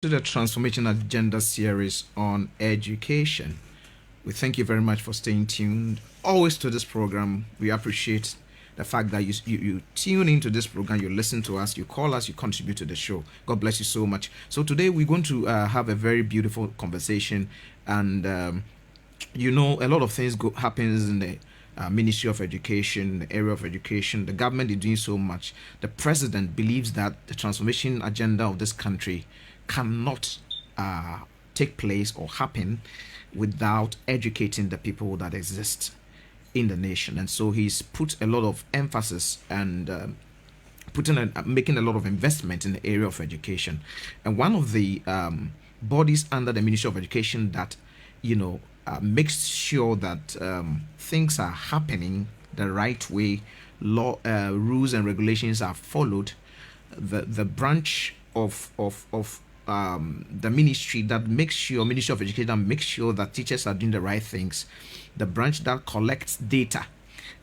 To the Transformation Agenda series on education. We thank you very much for staying tuned always to this program. We appreciate the fact that you tune into this program, you listen to us, you call us, you contribute to the show. God bless you so much. So today we're going to have a very beautiful conversation, and a lot of things happens in the Ministry of Education, the area of education. The government is doing so much. The president believes that the transformation agenda of this country cannot take place or happen without educating the people that exist in the nation. And so he's put a lot of emphasis and making a lot of investment in the area of education. And one of the bodies under the Ministry of Education that makes sure that things are happening the right way, rules and regulations are followed. The branch of the ministry that Ministry of Education that makes sure that teachers are doing the right things, the branch that collects data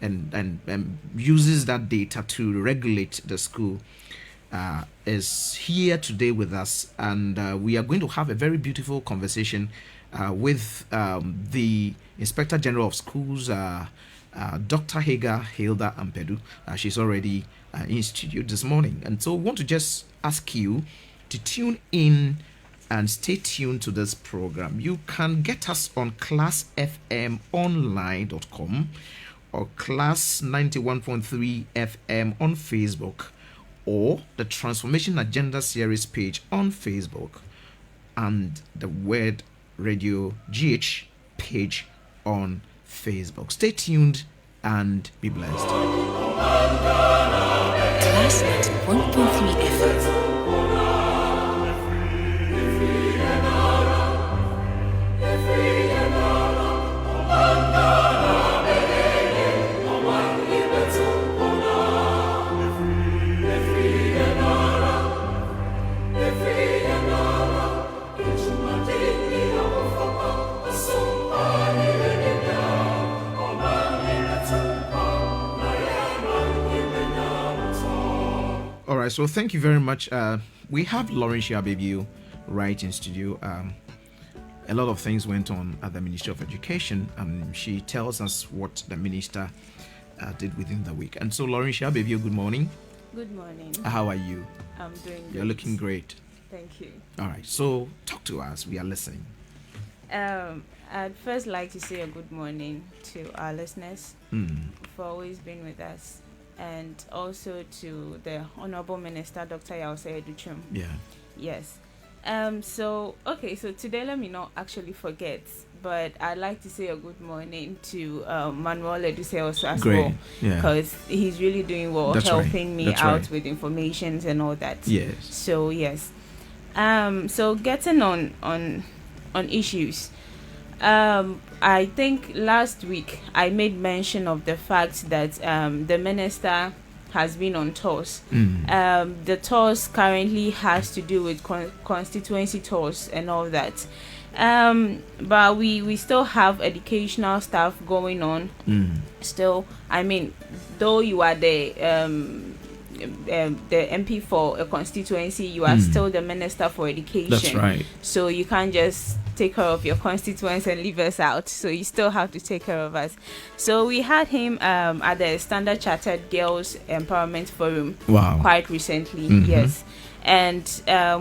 and uses that data to regulate the school, is here today with us, and we are going to have a very beautiful conversation with the Inspector General of Schools, Dr. HILDA AMPADU. She's already in studio this morning, and so I want to just ask you to tune in and stay tuned to this program. You can get us on classfmonline.com or Class 91.3 FM on Facebook, or the Transformation Agenda series page on Facebook, and the Word Radio GH page on Facebook. Stay tuned and be blessed. Class 91.3 FM. All right, so thank you very much. We have Laurentia Baby right in studio. A lot of things went on at the Ministry of Education, and she tells us what the minister did within the week. And so, Laurentia Baby, good morning. Good morning. How are you? I'm doing good. You're looking great. Thank you. All right, so talk to us. We are listening. I'd first like to say a good morning to our listeners for always being with us, and also to the Honorable Minister, Dr. Yause Educhum. Yeah. Yes. So today, let me not actually forget, but I'd like to say a good morning to Manuel Eduse also as Great. well, because he's really doing well, That's helping right. me That's out right. with information and all that. Yes. So yes. So getting on issues. I think last week I made mention of the fact that the minister has been on tours. The tours currently has to do with constituency tours and all that. But we still have educational stuff going on. Still, I mean, though you are the MP for a constituency, you are still the minister for education. That's right. So you can't just take care of your constituents and leave us out. So you still have to take care of us. So we had him at the Standard Chartered Girls Empowerment Forum. Wow. Quite recently, yes. And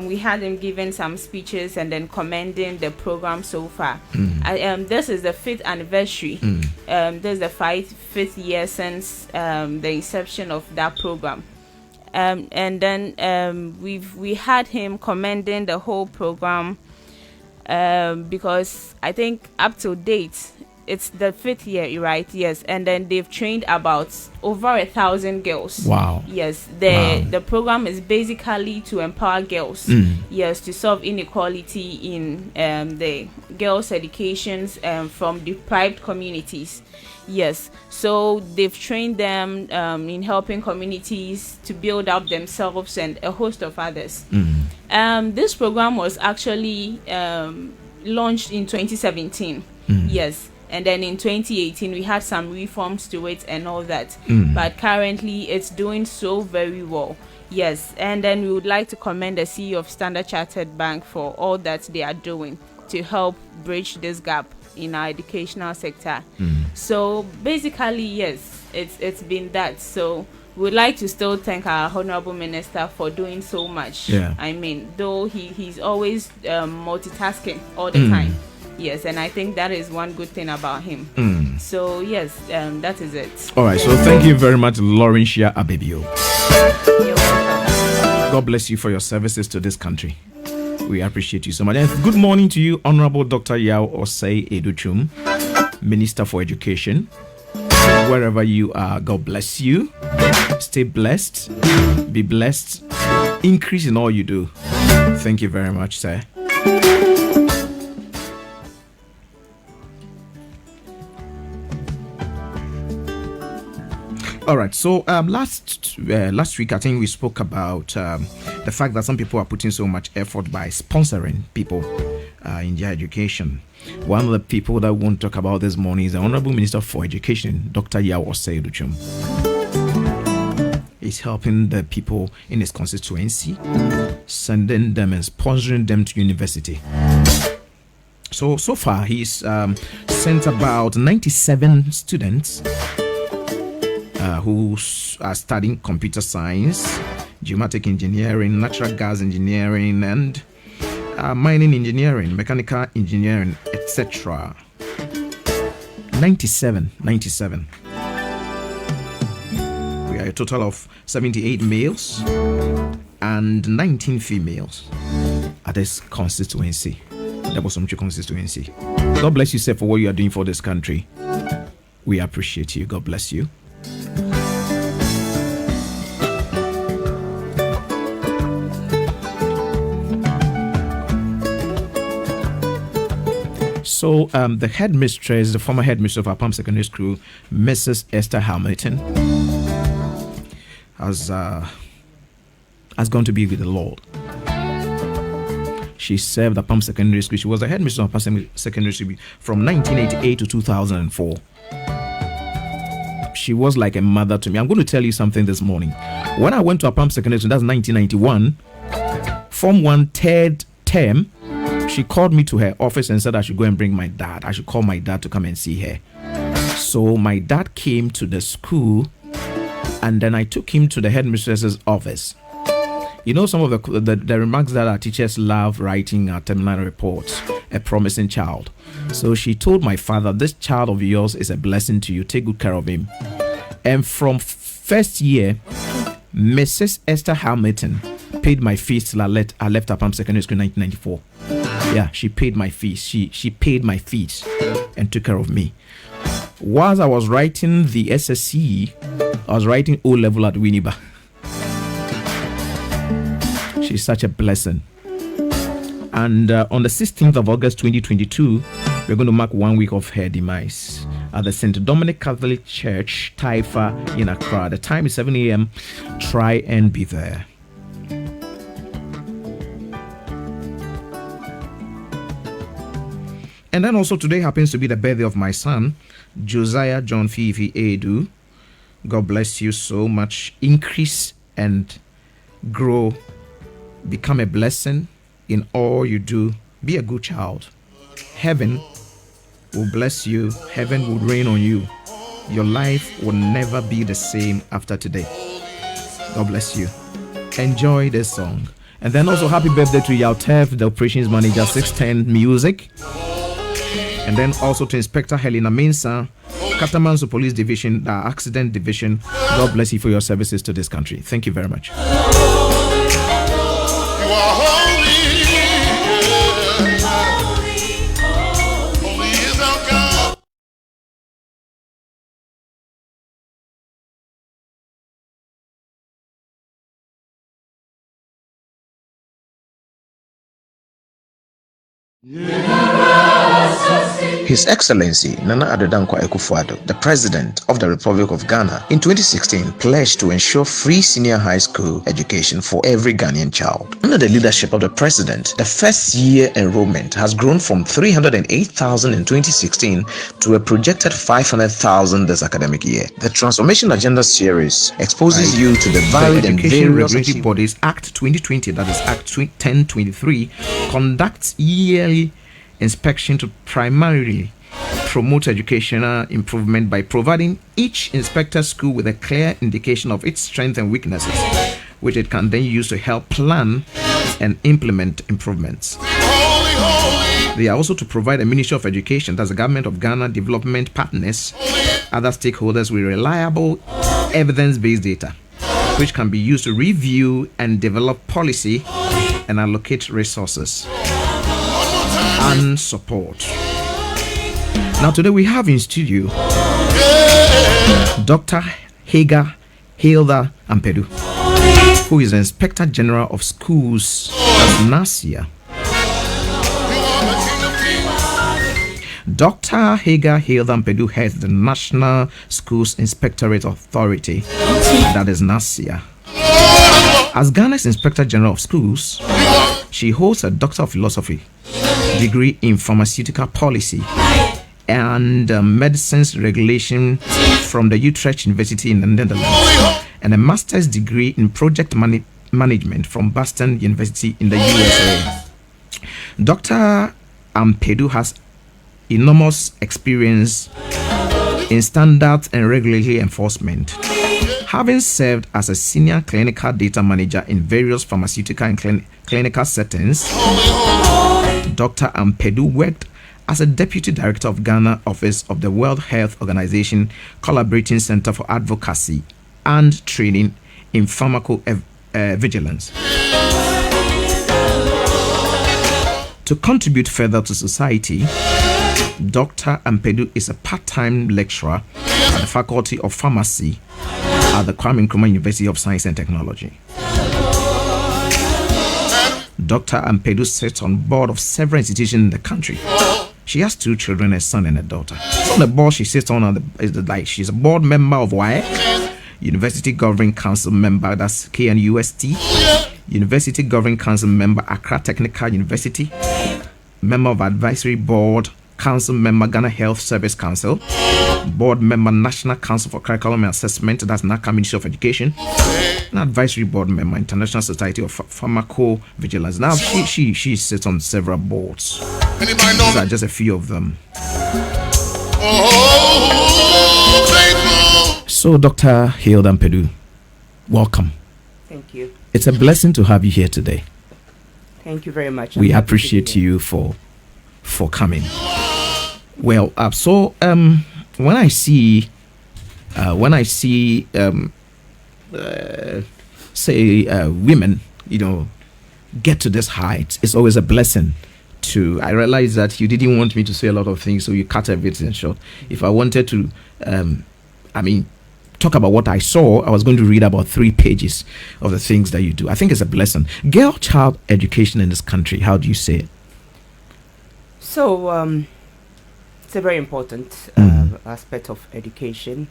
we had him giving some speeches and then commending the program so far. This is the 5th anniversary. This is the fifth year since the inception of that program. And then we had him commending the whole program, because I think up to date it's the 5th year, right? Yes. And then they've trained about over 1,000 girls. Wow. Yes. The program is basically to empower girls. Yes, to solve inequality in the girls' educations from deprived communities. Yes. So they've trained them in helping communities to build up themselves and a host of others. This program was actually launched in 2017. Yes. And then in 2018 we had some reforms to it and all that. But currently it's doing so very well. Yes, and then we would like to commend the CEO of Standard Chartered Bank for all that they are doing to help bridge this gap in our educational sector. So basically, yes, it's been that. So we'd like to still thank our honorable minister for doing so much. Yeah. I mean, though he's always multitasking all the time. Yes, and I think that is one good thing about him. So yes, that is it. All right. So thank you very much, Laurentia Abebio. You're welcome. God bless you for your services to this country. We appreciate you so much. And good morning to you, Honorable Dr. Yao Osei Educhum, Minister for Education. Wherever you are, God bless you. Stay blessed. Be blessed. Increase in all you do. Thank you very much, sir. All right. So last week, I think we spoke about the fact that some people are putting so much effort by sponsoring people in their education. One of the people that we want to talk about this morning is the Honorable Minister for Education, Dr. Yao Osei Educhum. He's helping the people in his constituency, sending them and sponsoring them to university. So far, he's sent about 97 students who are studying computer science, geomatic engineering, natural gas engineering, and mining engineering, mechanical engineering, etc. 97. We are a total of 78 males and 19 females at this constituency. That was some constituency. God bless you, sir, for what you are doing for this country. We appreciate you. God bless you. So the headmistress, the former headmistress of our Secondary School, Mrs. Esther Hamilton, has gone to be with the Lord. She served at Palm Secondary School. She was the headmistress of Palm Secondary School from 1988 to 2004. She was like a mother to me. I'm going to tell you something this morning. When I went to Palm Secondary School, that's 1991, Form 1 third term, she called me to her office and said I should go and bring my dad. I should call my dad to come and see her. So my dad came to the school, and then I took him to the headmistress's office. You know, some of the remarks that our teachers love writing are terminal reports, a promising child. So she told my father, this child of yours is a blessing to you. Take good care of him. And from first year, Mrs. Esther Hamilton paid my fees till I left Palm Secondary School in 1994. Yeah, she paid my fees. She paid my fees and took care of me. Whilst I was writing the SSC, I was writing O level at Winneba. She's such a blessing. And on the 16th of August 2022, we're going to mark 1 week of her demise at the St. Dominic Catholic Church, Taifa in Accra. The time is 7 a.m. Try and be there. And then also today happens to be the birthday of my son, Josiah John Fifi Edu. God bless you so much. Increase and grow. Become a blessing in all you do. Be a good child. Heaven will bless you. Heaven will rain on you. Your life will never be the same after today. God bless you. Enjoy this song. And then also happy birthday to Yaltev, the operations manager, 610 Music. And then also to Inspector Helena Mensah, Katamanso Police Division, the Accident Division. God bless you for your services to this country. Thank you very much. You are holy. Holy is our God. Universe His Excellency Nana Addo Dankwa Akufo-Addo, the President of the Republic of Ghana, in 2016 pledged to ensure free senior high school education for every Ghanaian child. Under the leadership of the President, the first year enrollment has grown from 308,000 in 2016 to a projected 500,000 this academic year. The Transformation Agenda series exposes you to the varied and Education various Regulatory Bodies Act 2020, that is Act 1023, conducts yearly inspection to primarily promote educational improvement by providing each inspector school with a clear indication of its strengths and weaknesses, which it can then use to help plan and implement improvements. They are also to provide a Ministry of Education, that's the Government of Ghana, development partners, other stakeholders with reliable evidence-based data, which can be used to review and develop policy and allocate resources and support. Now today we have in studio Dr. HILDA AMPADU, who is the Inspector General of Schools at NaSIA. Dr. HILDA AMPADU heads the National Schools Inspectorate Authority, that is NaSIA. As Ghana's Inspector General of Schools, she holds a Doctor of Philosophy degree in Pharmaceutical Policy and Medicines Regulation from the Utrecht University in the Netherlands, and a Master's degree in Project Management from Boston University in the USA. Dr. AMPADU has enormous experience in standards and regulatory enforcement, having served as a senior clinical data manager in various pharmaceutical and clinical settings. Dr. AMPADU worked as a Deputy Director of Ghana Office of the World Health Organization Collaborating Center for Advocacy and Training in Pharmacovigilance. To contribute further to society, Dr. AMPADU is a part-time lecturer at the Faculty of Pharmacy at the Kwame Nkrumah University of Science and Technology. Dr. AMPADU sits on board of several institutions in the country. She has 2 children, a son and a daughter. On the board she sits on she's a board member of WAEC, University Governing Council member, that's KNUST, University Governing Council member, Accra Technical University, member of Advisory Board, Council member, Ghana Health Service Council, board member, National Council for Curriculum and Assessment, that's NACA Ministry of Education, and advisory board member, International Society of Pharmacovigilance. Now she sits on several boards. These are just a few of them. So Dr. HILDA AMPADU, welcome. Thank you. It's a blessing to have you here today. Thank you very much. We appreciate you for coming. Well, when I see women, get to this height, it's always a blessing. I realize that you didn't want me to say a lot of things, so you cut everything short. If I wanted to, talk about what I saw, I was going to read about 3 pages of the things that you do. I think it's a blessing. Girl-child education in this country, how do you say it? So, it's a very important aspect of education,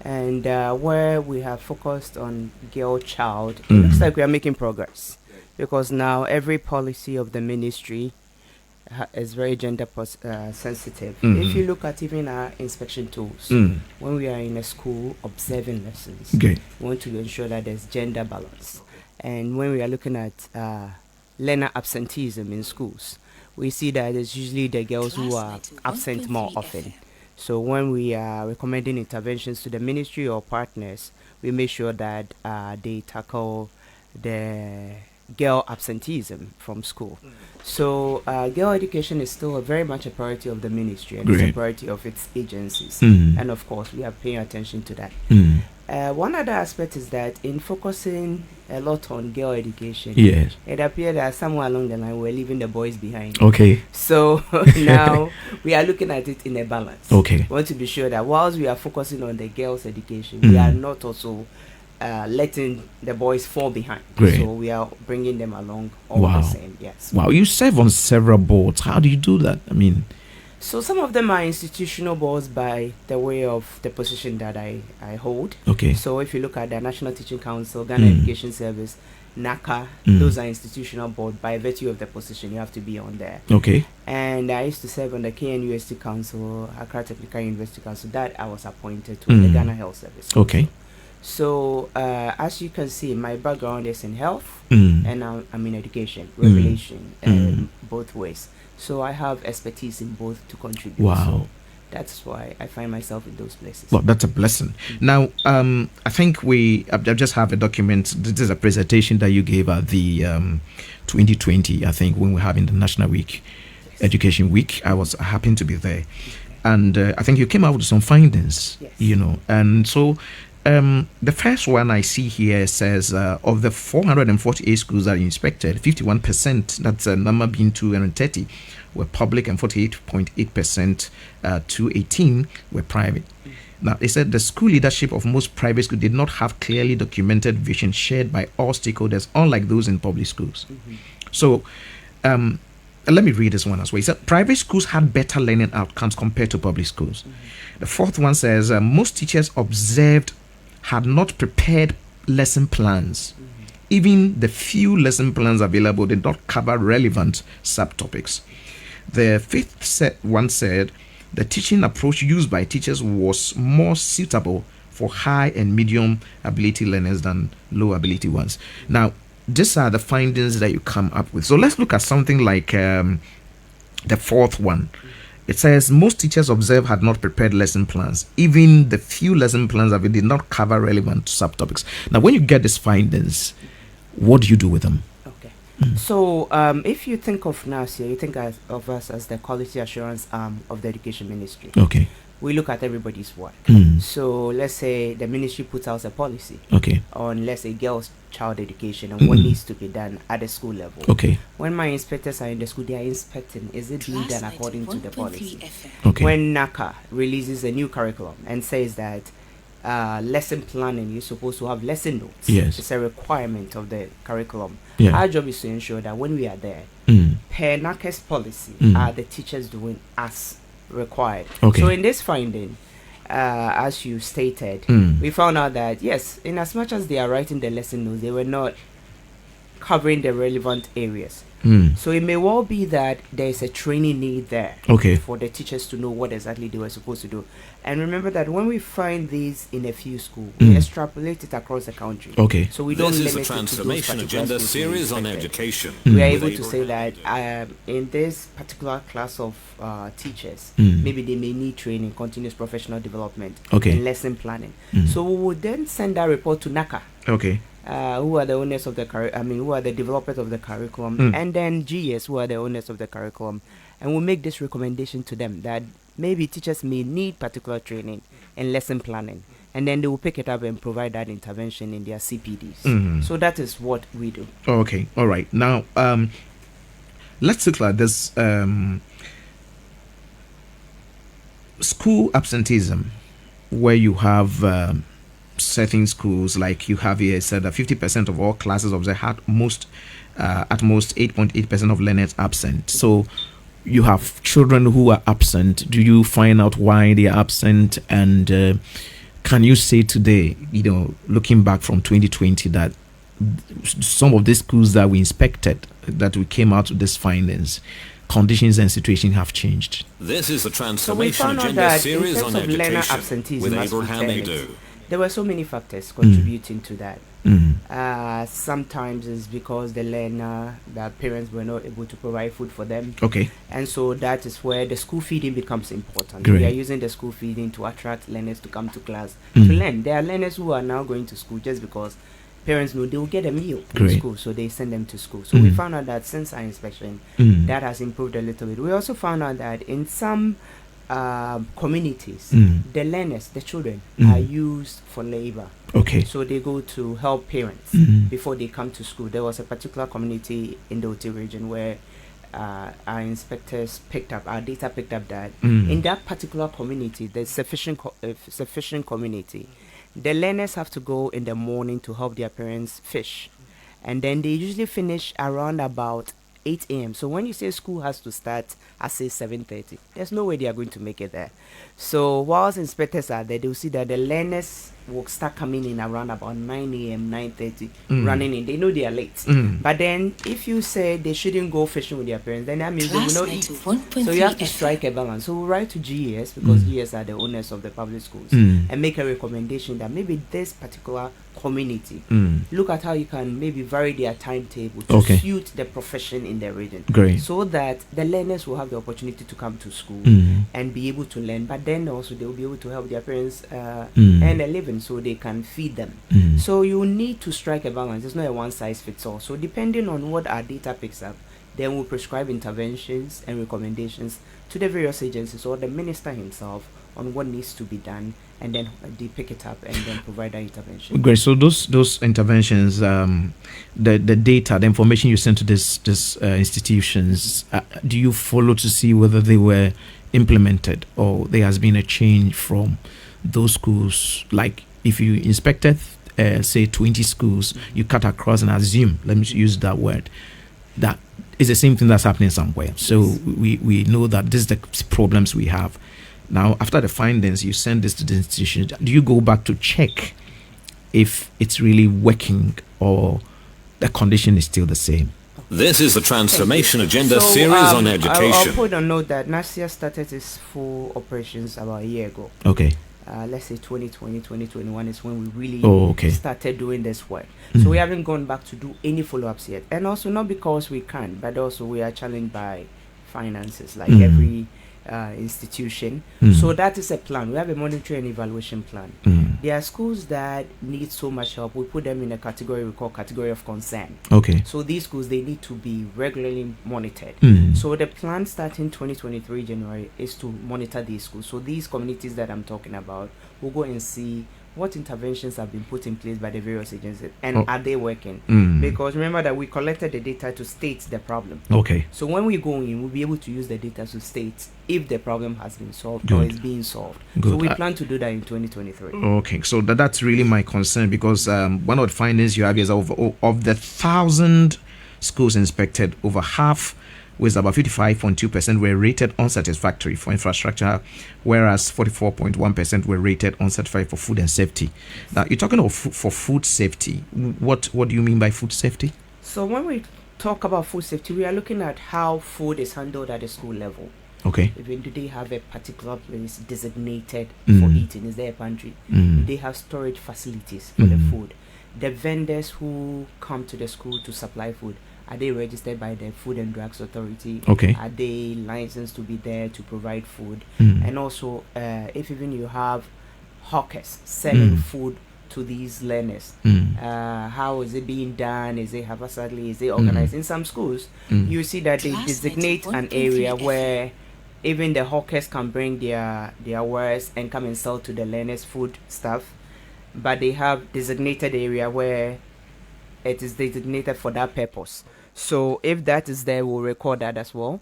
and where we have focused on girl-child, it looks like we are making progress, because now every policy of the ministry is very gender sensitive. If you look at even our inspection tools, when we are in a school observing lessons, we want to ensure that there's gender balance. And when we are looking at learner absenteeism in schools, we see that it's usually the girls who are absent more often. So when we are recommending interventions to the ministry or partners, we make sure that they tackle the girl absenteeism from school. So girl education is still very much a priority of the ministry, and it's a priority of its agencies. And of course, we are paying attention to that. One other aspect is that in focusing a lot on girl education, it appeared that somewhere along the line we're leaving the boys behind. So now we are looking at it in a balance. We want to be sure that whilst we are focusing on the girls' education, we are not also letting the boys fall behind. So we are bringing them along all the same. Yes. Wow, you serve on several boards. How do you do that? So some of them are institutional boards by the way of the position that I hold. Okay. So if you look at the National Teaching Council, Ghana Education Service, NACA, those are institutional board by virtue of the position. You have to be on there. Okay. And I used to serve on the KNUST Council, Accra Technical University Council, that I was appointed to the Ghana Health Service. Okay. So as you can see, my background is in health and I'm in education, regulation, both ways. So I have expertise in both to contribute. Wow. So that's why I find myself in those places. Well, that's a blessing. Now, I think I just have a document. This is a presentation that you gave at the 2020, I think, when we're having the National Week, Education Week. I happened to be there. And I think you came out with some findings, Yes. And so the first one I see here says of the 448 schools that are inspected, 51%, that's a number being 230, were public, and 48.8%, 218, were private. Now, they said the school leadership of most private schools did not have clearly documented vision shared by all stakeholders, unlike those in public schools. So, let me read this one as well. It said private schools had better learning outcomes compared to public schools. The fourth one says most teachers observed had not prepared lesson plans. Even the few lesson plans available did not cover relevant subtopics. The fifth one said the teaching approach used by teachers was more suitable for high and medium ability learners than low ability ones. Now, these are the findings that you come up with. So let's look at something like the fourth one. It says most teachers observed had not prepared lesson plans. Even the few lesson plans available did not cover relevant subtopics. Now, when you get these findings, what do you do with them? Okay. So if you think of NaSIA, you think of us as the quality assurance arm of the education ministry. Okay. We look at everybody's work. Mm. So let's say the ministry puts out a policy Okay. on, let's say, girls' child education and what needs to be done at the school level. Okay. When my inspectors are in the school, they are inspecting, is it being Class done according to the 91.3 policy? FM. Okay. When NACA releases a new curriculum and says that lesson planning, you're supposed to have lesson notes. Yes. It's a requirement of the curriculum. Yeah. Our job is to ensure that when we are there, Mm. per NACA's policy, Mm. are the teachers doing as required? Okay. So in this finding, as you stated, Mm. we found out that yes, in as much as they are writing the lesson notes, they were not covering the relevant areas. Mm. So it may well be that there is a training need there Okay. for the teachers to know what exactly they were supposed to do. And remember that when we find these in a few schools, we Mm. extrapolate it across the country. Okay. So we don't This is limit the it to those Transformation particular Agenda schools series on inspected. education. We are Mm. able to say that in this particular class of teachers, Mm. maybe they may need training, continuous professional development, Okay. and lesson planning. Mm. So we would then send that report to NACA, Okay. who are the owners of the who are the developers of the curriculum, Mm. and then GS, who are the owners of the curriculum, and we'll make this recommendation to them that maybe teachers may need particular training and lesson planning, and then they will pick it up and provide that intervention in their CPDs. Mhm. So that is what we do. Okay. All right. Now, let's look at this school absenteeism, where you have certain schools, like you have here, said that 50% of all classes of the had at most 8.8% of learners absent. So you have children who are absent. Do you find out why they are absent? And can you say today, looking back from 2020, that some of the schools that we inspected, that we came out with these findings, conditions and situations have changed? This is the So we Transformation found out Agenda that in series terms on of learner education absenteeism, with as we Abraham term it, Adu. there were so many factors contributing to that. Mm. Sometimes it's because the parents were not able to provide food for them, Okay. and so that is where the school feeding becomes important. Great. We are using the school feeding to attract learners to come to class Mm. to learn. There are learners who are now going to school just because parents know they will get a meal Great. in school, so they send them to school. So we Mm. found out that since our inspection, Mm. that has improved a little bit. We also found out that in some communities, Mm. the learners, the children, Mm. are used for labor. Okay. So they go to help parents Mm. before they come to school. There was a particular community in the Oti region where our inspectors our data picked up that Mm. in that particular community, there's sufficient community. The learners have to go in the morning to help their parents fish. And then they usually finish around about 8 a.m. So when you say school has to start at say 7:30, there's no way they are going to make it there. So whilst inspectors are there, they'll see that the learners will start coming in around about 9 a.m., 9:30, running in. They know they are late. But then if you say they shouldn't go fishing with their parents, then that means they will not eat. So you have to strike a balance. So we'll write to GES, because GES are the owners of the public schools, and make a recommendation that maybe this particular community, look at how you can maybe vary their timetable to suit the profession in the region. Great. So that the learners will have the opportunity to come to school and be able to learn, but then also they will be able to help their parents earn a living so they can feed them. So you need to strike a balance. It's not a one size fits all. So depending on what our data picks up, then we'll prescribe interventions and recommendations to the various agencies or the minister himself on what needs to be done, and then they pick it up and then provide that intervention. Great. So those interventions, the data, the information you sent to this institutions, do you follow to see whether they were implemented or there has been a change from those schools? Like if you inspected, say 20 schools, you cut across and assume, let me use that word, that is the same thing that's happening somewhere. So we know that this is the problems we have. Now, after the findings, you send this to the institution. Do you go back to check if it's really working or the condition is still the same? This is the Transformation Agenda series on education. I'll put a note that NaSIA started its full operations about a year ago. Okay. Let's say 2020, 2021 is when we really started doing this work. So we haven't gone back to do any follow-ups yet. And also not because we can't, but also we are challenged by finances, like every institution. So that is a plan. We have a monitoring and evaluation plan. There are schools that need so much help. We put them in a category we call category of concern. Okay. So these schools, they need to be regularly monitored. So the plan starting 2023 January is to monitor these schools. So these communities that I'm talking about, we'll go and see what interventions have been put in place by the various agencies, and are they working? Because remember that we collected the data to state the problem. Okay. So when we go in, we'll be able to use the data to state if the problem has been solved or is being solved. So we plan to do that in 2023. Okay, so that's really my concern, because one of the findings you have is of the 1,000 schools inspected, over half, with about 55.2% were rated unsatisfactory for infrastructure, whereas 44.1% were rated unsatisfactory for food and safety. Now, you're talking about for food safety. What do you mean by food safety? So when we talk about food safety, we are looking at how food is handled at the school level. Okay. Even do they have a particular place designated for eating? Is there a pantry? Do they have storage facilities for the food? The vendors who come to the school to supply food, are they registered by the Food and Drugs Authority? Okay. Are they licensed to be there to provide food? And also, if even you have hawkers selling food to these learners, how is it being done? Is it haphazardly? Is it organized? In some schools, you see that they designate an area where even the hawkers can bring their wares and come and sell to the learners food stuff, but they have designated area where it is designated for that purpose. So if that is there, we'll record that as well.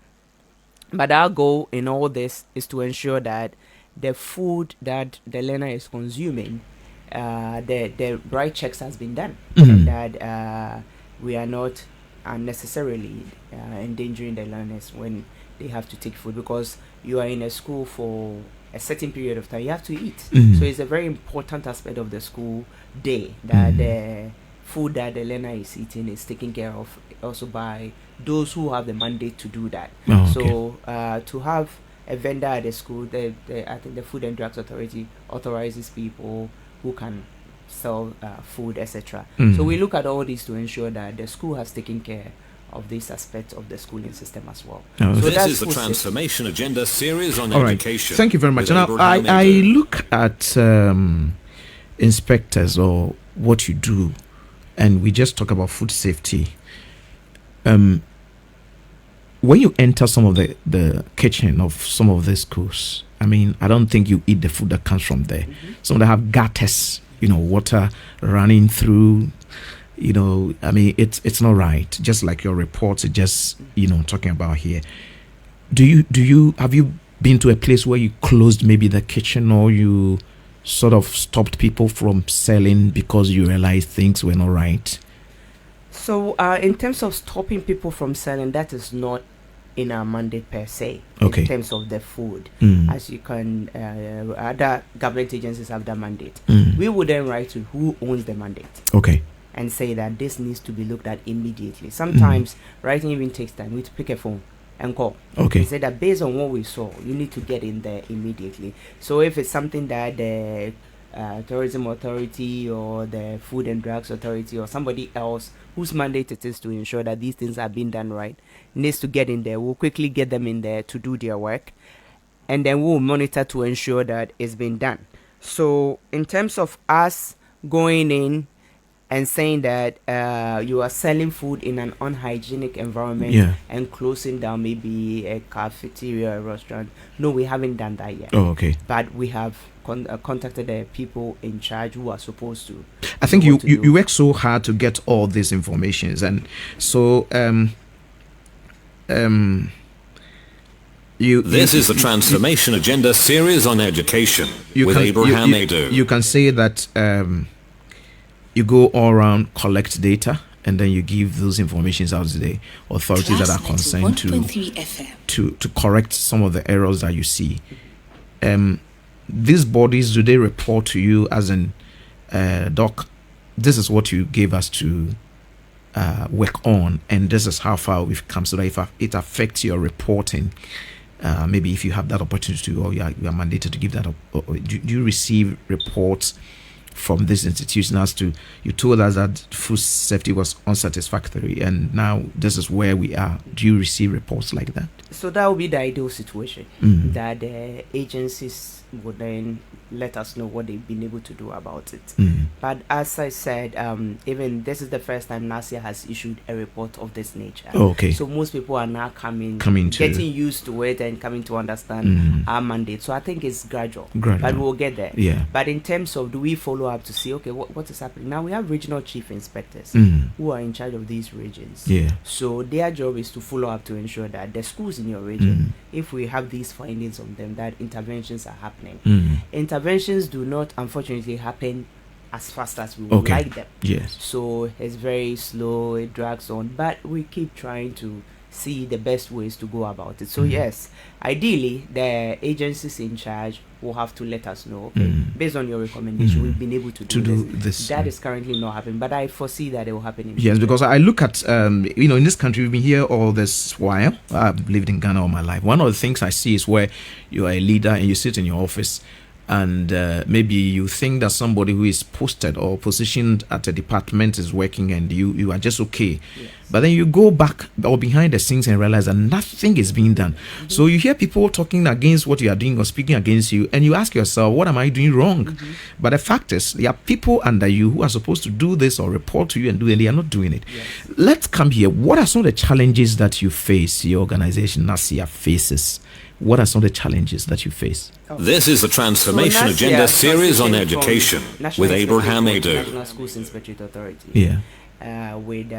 But our goal in all this is to ensure that the food that the learner is consuming, the right checks has been done, and that we are not unnecessarily endangering the learners when they have to take food, because you are in a school for a certain period of time. You have to eat. So it's a very important aspect of the school day that the food that the learner is eating is taken care of also by those who have the mandate to do that. So to have a vendor at the school, I think the Food and Drugs Authority authorizes people who can sell food, etc. So we look at all this to ensure that the school has taken care of this aspect of the schooling system as well. So this is the Transformation Agenda series on education. Thank you very much. Now, I look at inspectors or what you do, and we just talk about food safety. When you enter some of the kitchen of some of these schools, I mean, I don't think you eat the food that comes from there. Some of them have gutters, water running through. I mean, it's not right. Just like your reports are just, talking about here. Have you been to a place where you closed maybe the kitchen, or you sort of stopped people from selling because you realized things were not right? So, in terms of stopping people from selling, that is not in our mandate per se. Okay. In terms of the food, as you can, other government agencies have that mandate. We would then write to who owns the mandate. Okay. And say that this needs to be looked at immediately. Sometimes writing even takes time. We need to pick a phone and call. Okay. And say that based on what we saw, you need to get in there immediately. So if it's something that the tourism authority or the food and drugs authority or somebody else whose mandate it is to ensure that these things are being done right needs to get in there, we'll quickly get them in there to do their work, and then we'll monitor to ensure that it's been done. So in terms of us going in and saying that you are selling food in an unhygienic environment and closing down maybe a cafeteria or a restaurant, no, we haven't done that yet. Oh, okay. But we have contacted the people in charge who are supposed to. I think you work so hard to get all these informations, and so This is the Transformation Agenda series on education with Abraham Adu. You can say that you go all around, collect data, and then you give those informations out to the authorities that are concerned to correct some of the errors that you see. These bodies, do they report to you as in, Doc, this is what you gave us to work on, and this is how far we've come, so that if it affects your reporting, maybe if you have that opportunity to, or you are mandated to give that up, do you receive reports from this institution as to, you told us that food safety was unsatisfactory and now this is where we are? Do you receive reports like that? So that would be the ideal situation, that the agencies would then let us know what they've been able to do about it. But as I said, even this is the first time NaSIA has issued a report of this nature. Okay. So most people are now coming to getting used to it and coming to understand our mandate. So I think it's gradual. But we'll get there. Yeah. But in terms of, do we follow up to see, okay, what is happening? Now we have regional chief inspectors who are in charge of these regions. Yeah. So their job is to follow up to ensure that the schools in your region, if we have these findings on them, that interventions are happening. Interventions do not, unfortunately, happen as fast as we would like them. Yes. So it's very slow, it drags on, but we keep trying to see the best ways to go about it. So yes, ideally the agencies in charge will have to let us know, okay, based on your recommendation, we've been able to do this. That is currently not happening, but I foresee that it will happen in future. Because I look at in this country, we've been here all this while. I've lived in Ghana all my life. One of the things I see is where you are a leader and you sit in your office, and maybe you think that somebody who is posted or positioned at a department is working, and you are just okay. Yes. But then you go back or behind the scenes and realize that nothing is being done. So you hear people talking against what you are doing or speaking against you, and you ask yourself, what am I doing wrong? But the fact is, there are people under you who are supposed to do this or report to you and do it, and they are not doing it. Yes. Let's come here. What are some of the challenges that you face, your organization, NaSIA, faces? What are some of the challenges that you face? This is the Transformation Agenda series on education with Abraham Adu. National Schools Inspectorate Authority. Yeah. With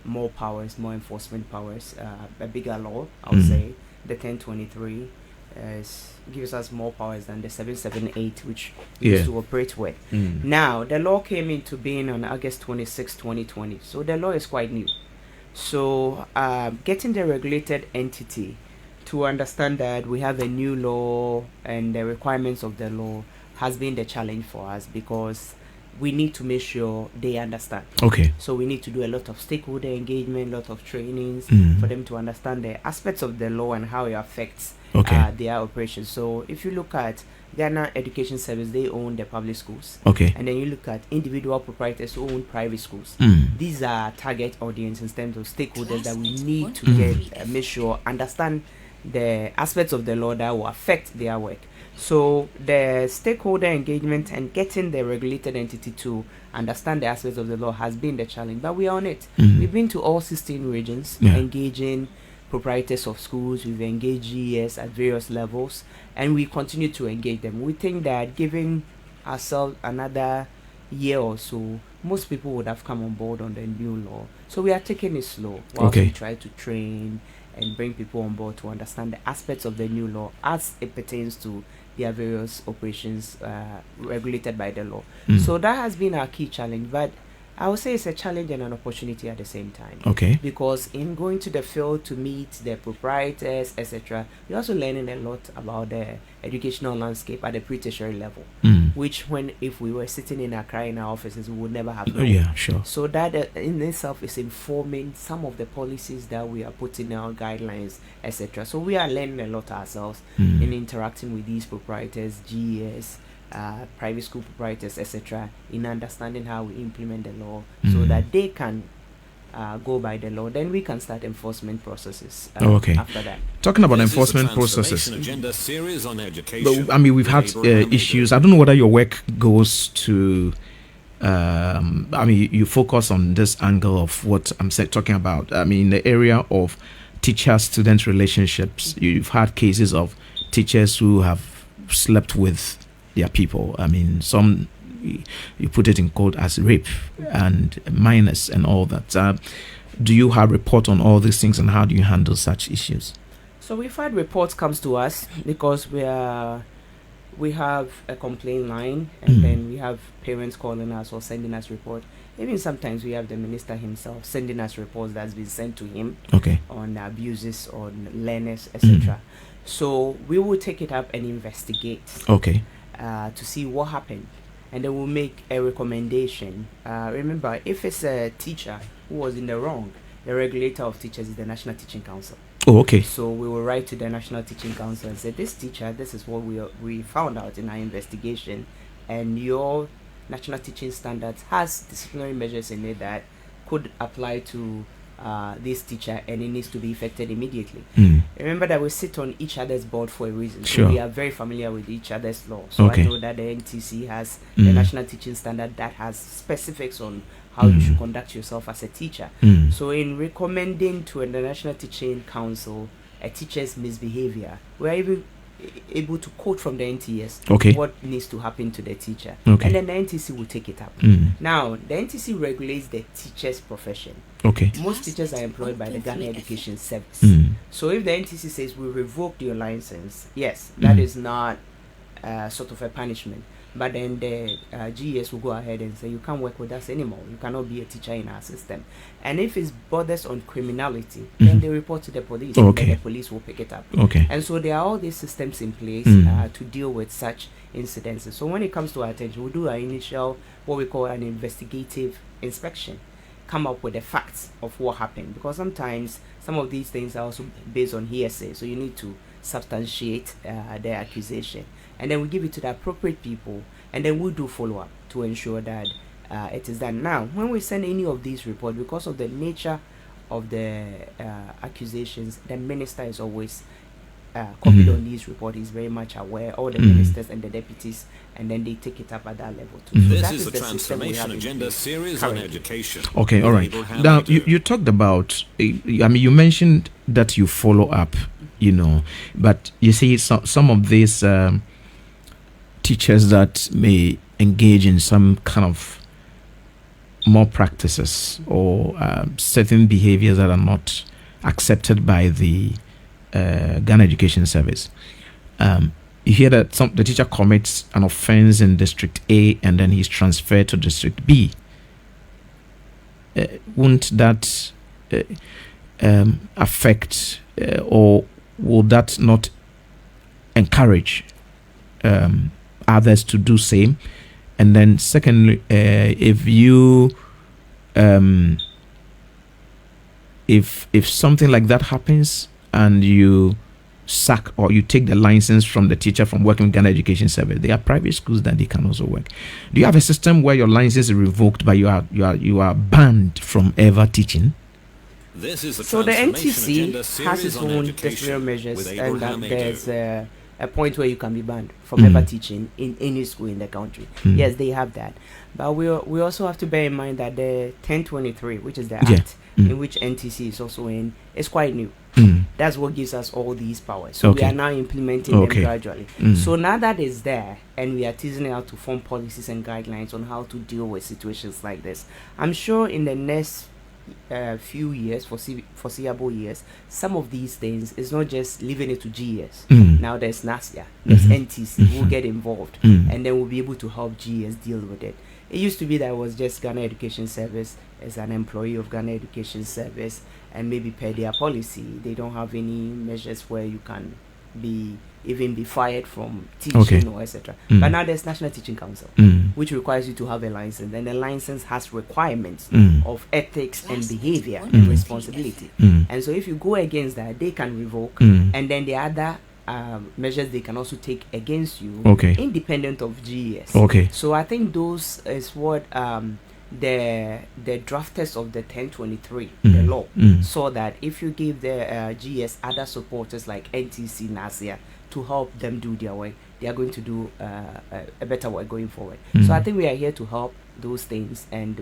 more powers, more enforcement powers, a bigger law, I would say. The 1023 gives us more powers than the 778, which we used to operate with. Now, the law came into being on August 26, 2020. So the law is quite new. So getting the regulated entity to understand that we have a new law and the requirements of the law has been the challenge for us, because we need to make sure they understand. Okay. So we need to do a lot of stakeholder engagement, a lot of trainings for them to understand the aspects of the law and how it affects their operations. So if you look at Ghana Education Service, they own the public schools. Okay. And then you look at individual proprietors who own private schools. These are target audience in terms of stakeholders that we need to get, make sure, understand the aspects of the law that will affect their work. So the stakeholder engagement and getting the regulated entity to understand the aspects of the law has been the challenge, but we are on it. We've been to all 16 regions, engaging proprietors of schools. We've engaged GES at various levels, and we continue to engage them. We think that giving ourselves another year or so, most people would have come on board on the new law. So we are taking it slow while we try to train and bring people on board to understand the aspects of the new law as it pertains to their various operations regulated by the law. So that has been our key challenge. But I would say it's a challenge and an opportunity at the same time. Okay. Because in going to the field to meet the proprietors, etc., you're also learning a lot about the educational landscape at the pre-tertiary level, which if we were sitting in Accra in our offices, we would never have known. Yeah, sure. So that in itself is informing some of the policies that we are putting out, guidelines, etc. So we are learning a lot ourselves in interacting with these proprietors, GES, private school proprietors, etc., in understanding how we implement the law so that they can go by the law. Then we can start enforcement processes after that. Talking about This enforcement is the processes, Transformation Agenda series on education. I mean, we've had issues. I don't know whether your work goes to I mean, you focus on this angle of what I'm talking about. I mean, in the area of teacher-student relationships, you've had cases of teachers who have slept with their people. I mean, some you put it in code as rape and minors and all that. Do you have report on all these things, and how do you handle such issues? So we've had reports comes to us because we have a complaint line, and then we have parents calling us or sending us report. Even sometimes we have the minister himself sending us reports that's been sent to him on abuses on learners, etc. So we will take it up and investigate to see what happened, and then we'll make a recommendation. Remember, if it's a teacher who was in the wrong, the regulator of teachers is the National Teaching Council. Oh, okay. So we will write to the National Teaching Council and say, this teacher, this is what we found out in our investigation, and your National Teaching Standards has disciplinary measures in it that could apply to this teacher, and it needs to be effected immediately. Remember that we sit on each other's board for a reason. Sure. So we are very familiar with each other's law. So I know that the NTC has the National Teaching Standard that has specifics on how you should conduct yourself as a teacher. So in recommending to the National Teaching Council a teacher's misbehavior, we are able to quote from the NTS what needs to happen to the teacher, and then the NTC will take it up. Now the NTC regulates the teacher's profession. Most teachers are employed by the Ghana Education Service. So if the NTC says we revoked your license, yes, that is not sort of a punishment. But then the GES will go ahead and say, you can't work with us anymore. You cannot be a teacher in our system. And if it borders on criminality, then they report to the police. And then the police will pick it up. And so there are all these systems in place to deal with such incidences. So when it comes to our attention, we'll do our initial, what we call an investigative inspection. Come up with the facts of what happened. Because sometimes some of these things are also based on hearsay. So you need to substantiate the accusation. And then we give it to the appropriate people, and then we'll do follow-up to ensure that it is done. Now, when we send any of these reports, because of the nature of the accusations, the minister is always copied on these reports. He's very much aware, all the ministers and the deputies, and then they take it up at that level too. So This that is the Transformation Agenda series on education. Okay, all right. Now, you talked about, I mean, you mentioned that you follow up, you know, but you see some of these teachers that may engage in some kind of more practices or certain behaviors that are not accepted by the Ghana Education Service. You hear that the teacher commits an offense in District A and then he's transferred to District B. Won't that affect or will that not encourage others to do same? And then secondly, if you if something like that happens and you sack or you take the license from the teacher from working with Ghana Education Service, there are private schools that they can also work. Do you have a system where your license is revoked but you are banned from ever teaching? This is the So the Transformation NTC Agenda has series its on own education disciplinary measures, with and Abraham there's Adu. a point where you can be banned from ever teaching in any school in the country. Yes, they have that. But we also have to bear in mind that the 1023, which is the act in which NTC is also in, is quite new. That's what gives us all these powers. So we are now implementing them gradually. So now that is there, and we are teasing out to form policies and guidelines on how to deal with situations like this. I'm sure in the next few years, foreseeable years, some of these things is not just leaving it to GES. Now there's NaSIA, there's NTC who will get involved, and then we'll be able to help GES deal with it. It used to be that it was just Ghana Education Service as an employee of Ghana Education Service, and maybe per their policy, they don't have any measures where you can be fired from teaching or etc. But now there's National Teaching Council, which requires you to have a license, and the license has requirements of ethics and behavior and responsibility. And so if you go against that, they can revoke, and then the other measures they can also take against you, independent of GES. So I think those is what the drafters of the 1023 the law saw, that if you give the GES other supporters like NTC, NaSIA to help them do their work, they are going to do a better work going forward. So I think we are here to help those things, and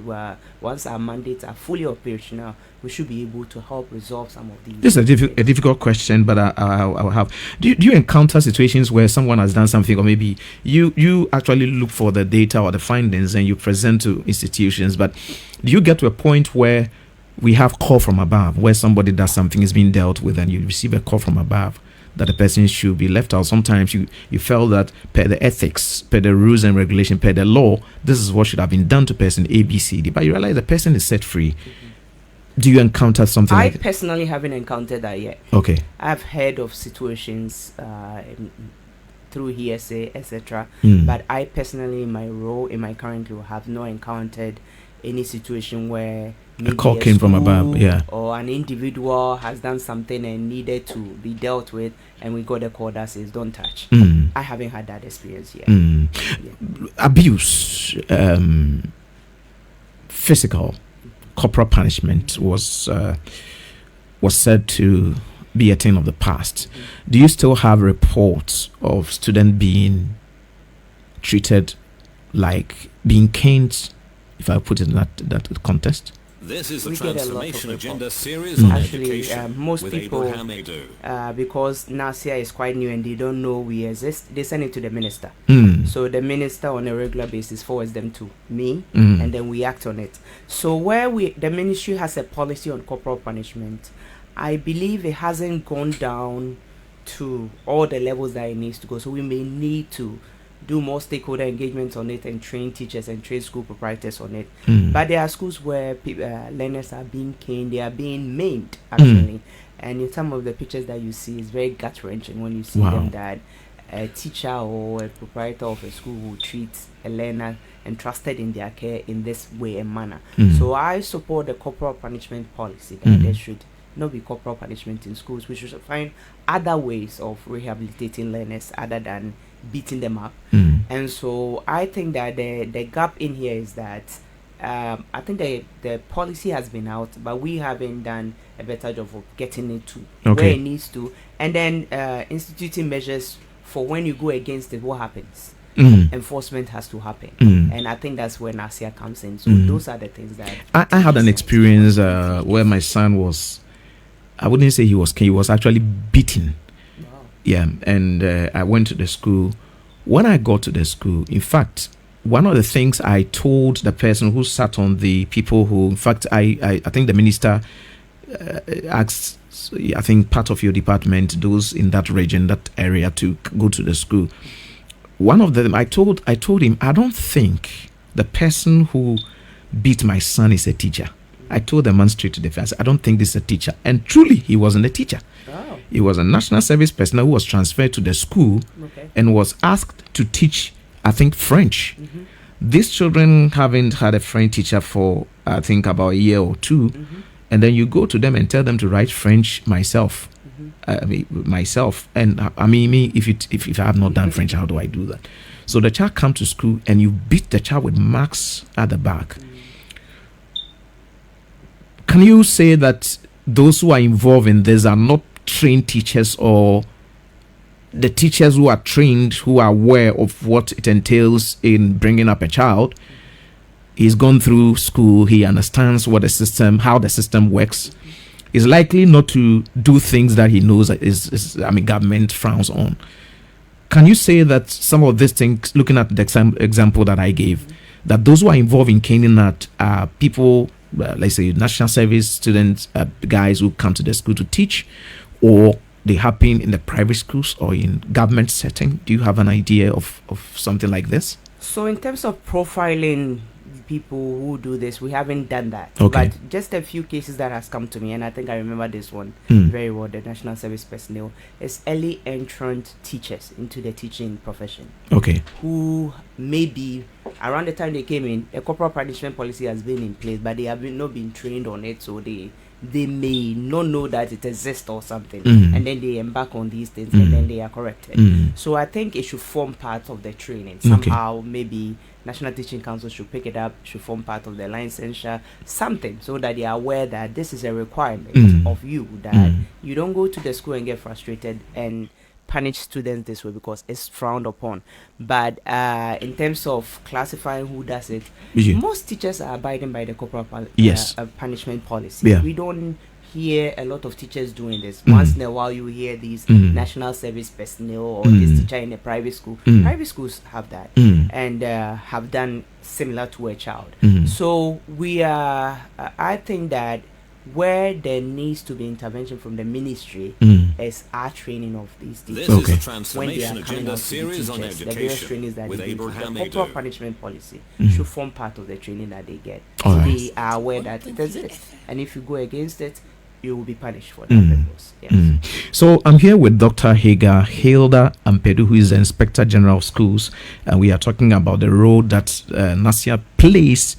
once our mandates are fully operational, we should be able to help resolve some of these. This is a difficult question, but I will have. Do you encounter situations where someone has done something, or maybe you actually look for the data or the findings and you present to institutions, but do you get to a point where we have call from above, where somebody does something, is being dealt with, and you receive a call from above that the person should be left out? Sometimes you felt that per the ethics, per the rules and regulation, per the law, this is what should have been done to person A, B, C, D, but you realize the person is set free. Do you encounter something I like that? personally haven't encountered that yet. I've heard of situations through hearsay, etc. But I personally, in my role, in my current role, have not encountered any situation where a call came from above, or an individual has done something and needed to be dealt with, and we got a call that says don't touch. I haven't had that experience yet. Abuse, physical, corporal punishment was said to be a thing of the past. Do you still have reports of students being treated like being caned, if I put it in that context? This is the We get a lot of Transformation Agenda reports. series on Actually, education most with people, Abraham Adu. because NaSIA is quite new and they don't know we exist, they send it to the minister. So the minister on a regular basis forwards them to me, and then we act on it. So where the ministry has a policy on corporal punishment, I believe it hasn't gone down to all the levels that it needs to go. So we may need to do more stakeholder engagement on it and train teachers and train school proprietors on it. But there are schools where learners are being caned, they are being maimed actually. And in some of the pictures that you see, it's very gut-wrenching when you see them, that a teacher or a proprietor of a school will treat a learner entrusted in their care in this way and manner. So I support the corporal punishment policy, that there should not be corporal punishment in schools. We should find other ways of rehabilitating learners other than beating them up. And so I think that the gap in here is that I think the policy has been out, but we haven't done a better job of getting it to where it needs to, and then instituting measures for when you go against it, what happens. Enforcement has to happen, and I think that's where NaSIA comes in. So those are the things that I had an experience where my son was, I wouldn't say he was actually beaten. And I went to the school. When I got to the school, in fact, one of the things I told the person who sat on the people who, in fact, I think the minister asked, I think part of your department, those in that region, that area, to go to the school. One of them, I told him, I don't think the person who beat my son is a teacher. I told the man straight to the face, I don't think this is a teacher. And truly, he wasn't a teacher. He was a national service personnel who was transferred to the school and was asked to teach, I think, French. These children haven't had a French teacher for, I think, about a year or two. And then you go to them and tell them to write French myself. Myself. And I mean, me, if I have not done French, how do I do that? So the child comes to school and you beat the child with marks at the back. Can you say that those who are involved in this are not trained teachers, or the teachers who are trained, who are aware of what it entails in bringing up a child? He's gone through school, he understands what the system, how the system works. He's likely not to do things that he knows government frowns on. Can you say that some of these things, looking at the example that I gave, that those who are involved in caning that are people, let's say national service students, guys who come to the school to teach, or they happen in the private schools or in government setting? Do you have an idea of something like this? So in terms of profiling people who do this. We haven't done that. Okay. But just a few cases that has come to me, and I think I remember this one very well, the National Service Personnel, is early entrant teachers into the teaching profession. Okay. Who maybe around the time they came in, a corporal punishment policy has been in place, but they have not been trained on it, so they may not know that it exists or something, and then they embark on these things, and then they are corrected. So I think it should form part of the training somehow. Maybe National Teaching Council should pick it up, should form part of the licensure, something, so that they are aware that this is a requirement of you, that you don't go to the school and get frustrated and punish students this way because it's frowned upon. But in terms of classifying who does it, most teachers are abiding by the corporal punishment policy. We don't hear a lot of teachers doing this. Once in a while you hear these National Service Personnel or this teacher in a private school. Private schools have that and have done similar to a child. So we are I think that where there needs to be intervention from the ministry is our training of these teachers. This is a transformation agenda series on the various education trainings that with they get. Abraham The corporal Adu. punishment policy should form part of the training that they get. So they are aware that it exists, and if you go against it, you will be punished for that purpose. Yes. So I'm here with Dr. HILDA AMPADU, who is the Inspector General of Schools, and we are talking about the role that NaSIA plays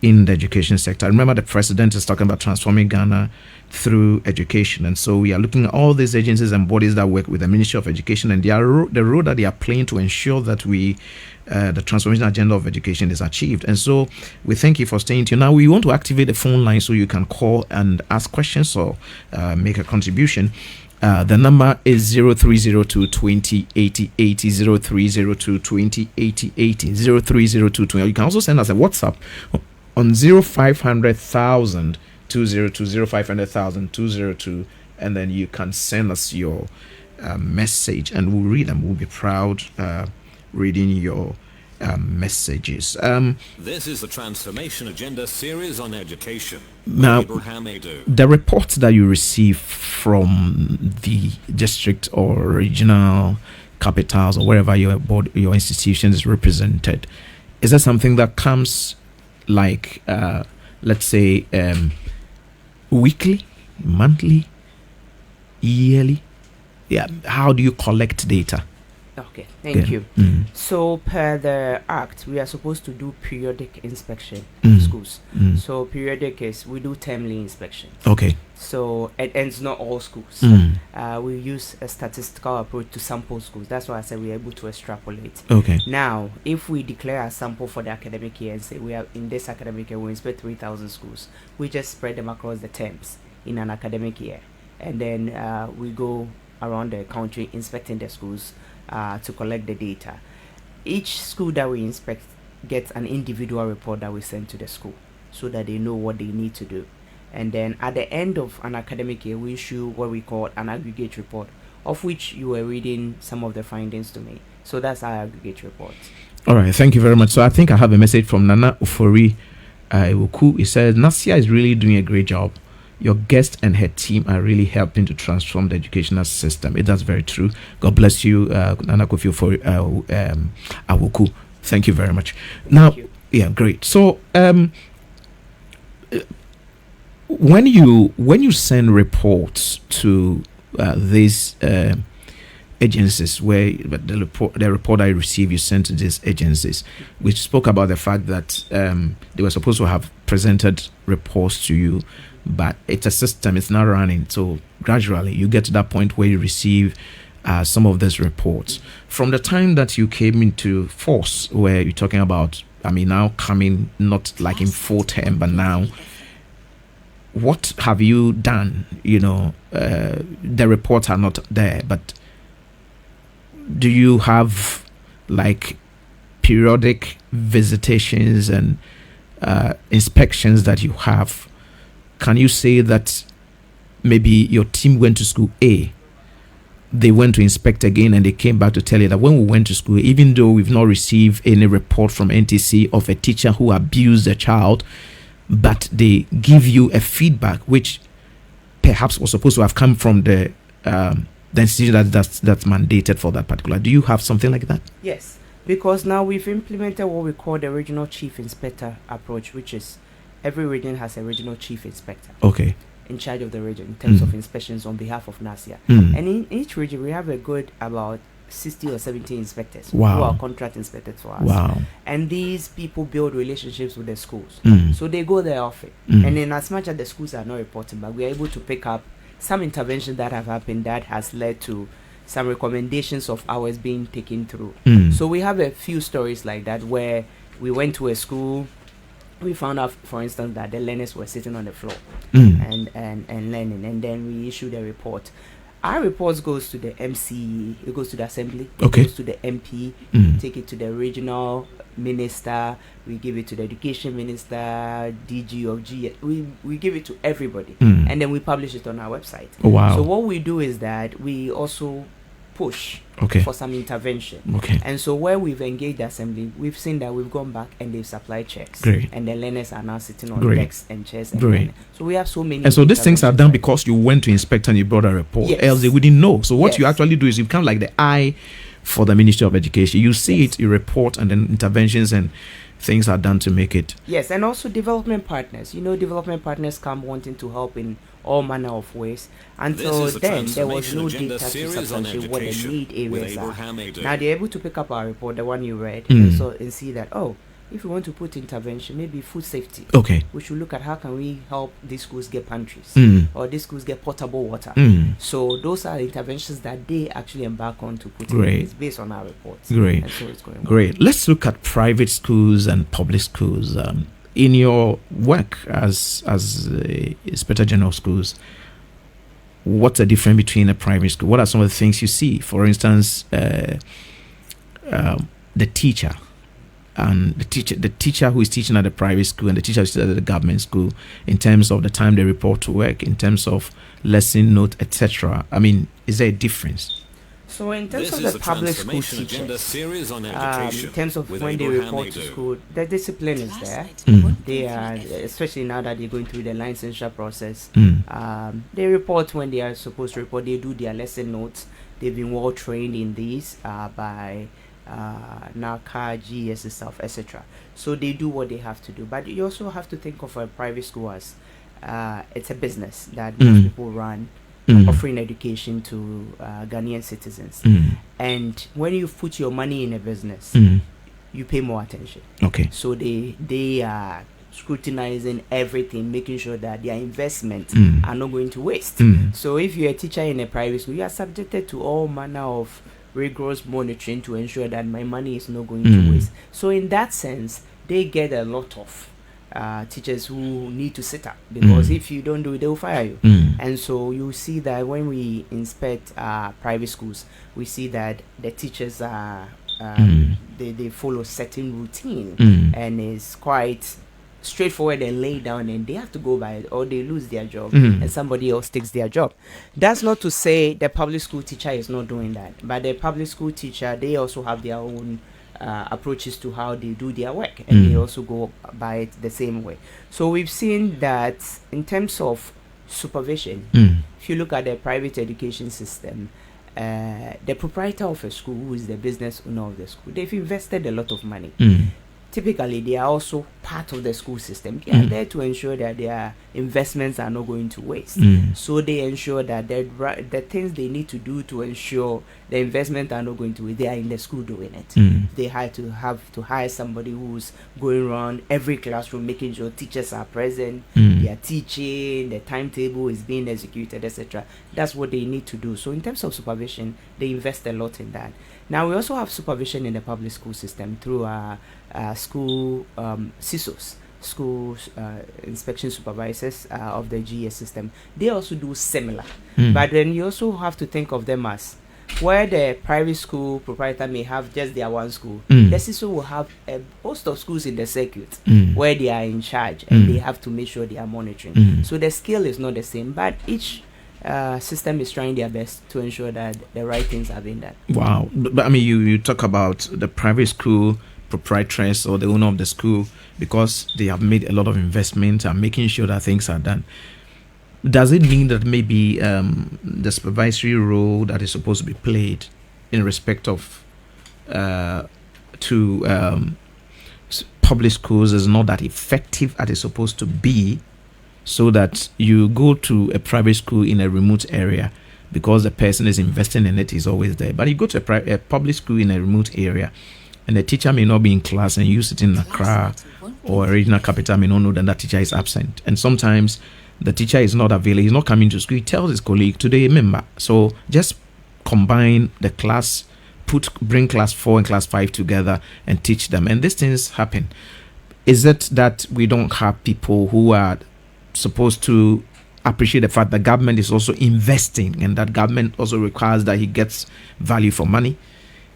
in the education sector. I remember the president is talking about transforming Ghana through education, and so we are looking at all these agencies and bodies that work with the Ministry of Education and the role that they are playing to ensure that the transformation agenda of education is achieved. And so we thank you for staying tuned. Now we want to activate the phone line so you can call and ask questions or make a contribution. The number is 0302 20 80 80, 0302 20 80 80, 0302 20. You can also send us a WhatsApp on 0500,000 202 0500,000 202, and then you can send us your message and we'll read them. We'll be proud reading your messages. This is the Transformation Agenda series on education. Now, Abraham Adu. the reports that you receive from the district or regional capitals or wherever your board, your institution is represented, is that something that comes like, let's say, weekly, monthly, yearly? Yeah. How do you collect data? Okay, thank you. So per the act, we are supposed to do periodic inspection of schools. So periodic is we do termly inspection. Okay. So it's not all schools. We use a statistical approach to sample schools. That's why I said we are able to extrapolate. Okay. Now, if we declare a sample for the academic year and say we have in this academic year we inspect 3,000 schools, we just spread them across the terms in an academic year, and then we go around the country inspecting the schools to collect the data. Each school that we inspect gets an individual report that we send to the school so that they know what they need to do. And then at the end of an academic year, we issue what we call an aggregate report, of which you were reading some of the findings to me. So that's our aggregate report. All right, thank you very much. So I think I have a message from Nana Ufori Iwoku. It says, NaSIA is really doing a great job. Your guest and her team are really helping to transform the educational system. That's very true. God bless you, Nana Kofi for Awoku. Thank you very much. Now, yeah, great. So, when you send reports to these agencies, where the report I received, you sent to these agencies, which spoke about the fact that they were supposed to have presented reports to you, but it's a system, it's not running. So gradually you get to that point where you receive some of these reports. From the time that you came into force, where you're talking about, now coming not like in full term, but now, what have you done? The reports are not there, but do you have like periodic visitations and inspections that you have? Can you say that maybe your team went to school A, they went to inspect again, and they came back to tell you that when we went to school, even though we've not received any report from NTC of a teacher who abused a child, but they give you a feedback which perhaps was supposed to have come from the institution that's mandated for that particular. Do you have something like that? Yes, Because now we've implemented what we call the regional chief inspector approach, which is every region has a regional chief inspector. Okay. In charge of the region in terms of inspections on behalf of NaSIA. And in each region, we have a good about 60 or 70 inspectors who are contract inspectors for us. Wow. And these people build relationships with the schools. So they go there often. And then as much as the schools are not reporting, but we are able to pick up some interventions that have happened that has led to some recommendations of ours being taken through. So we have a few stories like that where we went to a school, we found out, for instance, that the learners were sitting on the floor and learning, and then we issued a report. Our report goes to the MC, it goes to the assembly, it goes to the MP, take it to the regional minister, we give it to the education minister, DG of GS, we give it to everybody, and then we publish it on our website. So what we do is that we also push for some intervention. And so where we've engaged the assembly, we've seen that we've gone back and they've supplied checks. And the learners are now sitting on desks and chairs. And so we have so many. And so these things are done because you went to inspect and you brought a report. Else they wouldn't know. So what you actually do is you become like the eye for the Ministry of Education. You see it, you report, and then interventions and things are done to make it. And also development partners. Development partners come wanting to help in all manner of ways. Until then, there was no data to substantiate what the need areas are. Now they're able to pick up our report, the one you read, and see that, if we want to put intervention, maybe food safety. We should look at how can we help these schools get pantries or these schools get potable water. So those are interventions that they actually embark on to put in place based on our reports. And so it's going on. Let's look at private schools and public schools. In your work as Inspector General of Schools, what's the difference between a private school? What are some of the things you see? For instance, the teacher and the teacher who is teaching at the private school and the teacher who is at the government school, in terms of the time they report to work, in terms of lesson note, etc. I mean, is there a difference? So in terms of the public school teachers, in terms of when they report to school, the discipline is there. They are, especially now that they're going through the licensure process, they report when they are supposed to report. They do their lesson notes. They've been well trained in these by NACA, GS itself, etc. So they do what they have to do. But you also have to think of a private school as it's a business that most people run, offering education to Ghanaian citizens. And when you put your money in a business, you pay more attention. So they are scrutinizing everything, making sure that their investments are not going to waste. So if you're a teacher in a private school, you are subjected to all manner of rigorous monitoring to ensure that my money is not going to waste. So in that sense, they get a lot of teachers who need to sit up, because if you don't do it, they'll fire you. And so you see that when we inspect private schools, we see that the teachers are they follow certain routine, and it's quite straightforward and laid down, and they have to go by it or they lose their job and somebody else takes their job. That's not to say the public school teacher is not doing that, but the public school teacher, they also have their own approaches to how they do their work, and they also go by it the same way. So we've seen that in terms of supervision, if you look at the private education system, the proprietor of a school, who is the business owner of the school, they've invested a lot of money. Typically, they are also part of the school system. They are there to ensure that their investments are not going to waste. So they ensure that the things they need to do to ensure the investment are not going to waste, they are in the school doing it. They have to hire somebody who's going around every classroom, making sure teachers are present, they are teaching, the timetable is being executed, etc. That's what they need to do. So in terms of supervision, they invest a lot in that. Now, we also have supervision in the public school system through our school CISOs, school inspection supervisors of the GS system. They also do similar. But then you also have to think of them as where the private school proprietor may have just their one school, the CISO will have a host of schools in the circuit where they are in charge, and they have to make sure they are monitoring. So the scale is not the same, but each system is trying their best to ensure that the right things are being done. Wow. But I mean, you talk about the private school proprietress or the owner of the school, because they have made a lot of investment and making sure that things are done. Does it mean that maybe the supervisory role that is supposed to be played in respect of to public schools is not that effective as it's supposed to be, so that you go to a private school in a remote area because the person is investing in it is always there. But you go to a public school in a remote area and the teacher may not be in class, and you sit in Accra or a regional capital may not know that teacher is absent. And sometimes the teacher is not available, he's not coming to school, he tells his colleague, today member. So just combine the class, bring class 4 and class 5 together and teach them. And these things happen. Is it that we don't have people who are supposed to appreciate the fact that government is also investing, and that government also requires that he gets value for money,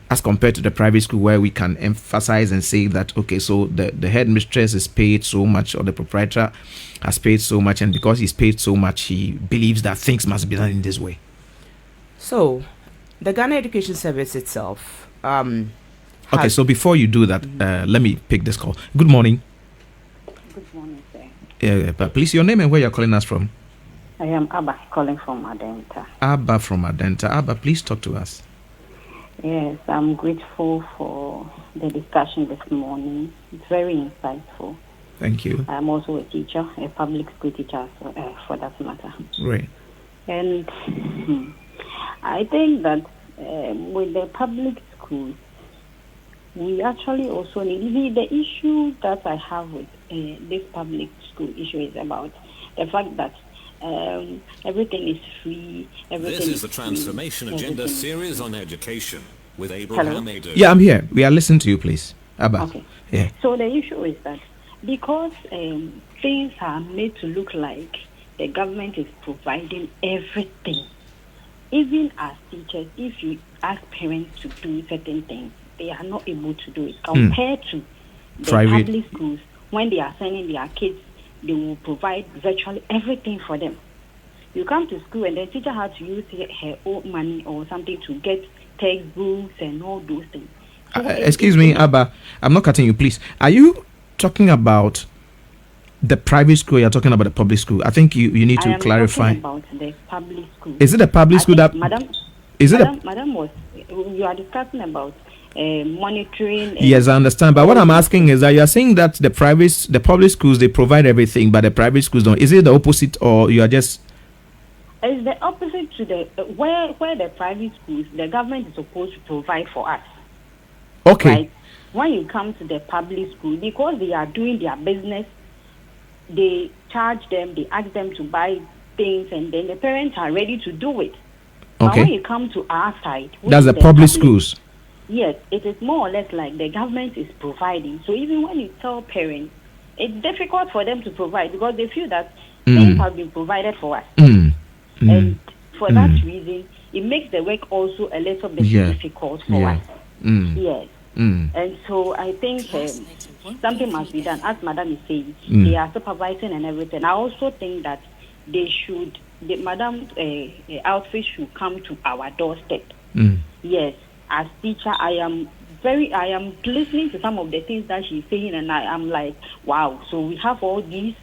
as compared to the private school where we can emphasize and say that, okay, so the headmistress is paid so much, or the proprietor has paid so much, and because he's paid so much, he believes that things must be done in this way. So the Ghana Education Service itself. Okay, so before you do that, let me pick this call. Good morning. Good morning, sir. But please, your name and where you're calling us from? I am Abba, calling from Adenta. Abba from Adenta. Abba, please talk to us. Yes, I'm grateful for the discussion this morning. It's very insightful. Thank you. I'm also a teacher, a public school teacher, for that matter. Right. And I think that with the public schools, we actually also need the issue that I have with this public school issue is about the fact that everything is free. This is the Transformation Agenda series on education with Abraham Adu. Yeah, I'm here. We are listening to you, please. Abba. Okay. Yeah. So the issue is that because things are made to look like the government is providing everything, even as teachers, if you ask parents to do certain things, they are not able to do it compared to the private public schools. When they are sending their kids, they will provide virtually everything for them. You come to school and the teacher has to use her own money or something to get textbooks and all those things. So excuse me, Abba, I'm not cutting you, please. Are you talking about the private school? You're talking about the public school? I think you need to clarify. Talking about the public school. Is it the public school that... Madam, you are discussing about monitoring. Yes, I understand. But what I'm asking is that you are saying that the public schools, they provide everything, but the private schools don't. Is it the opposite, or you are just... It's the opposite to the where the private schools, the government is supposed to provide for us. Okay. Right? When you come to the public school, because they are doing their business, they charge them, they ask them to buy things, and then the parents are ready to do it. But Okay. when you come to our side, That's the public schools. Yes, it is more or less like the government is providing. So even when you tell parents, it's difficult for them to provide because they feel that things have been provided for us. And for that reason, it makes the work also a little bit difficult for us. Yes. And so I think something must be done. As Madam is saying, they are supervising and everything. I also think that they should, Madam outfit should come to our doorstep. Yes. As teacher, I am listening to some of the things that she's saying, and I am like, wow. So we have all these,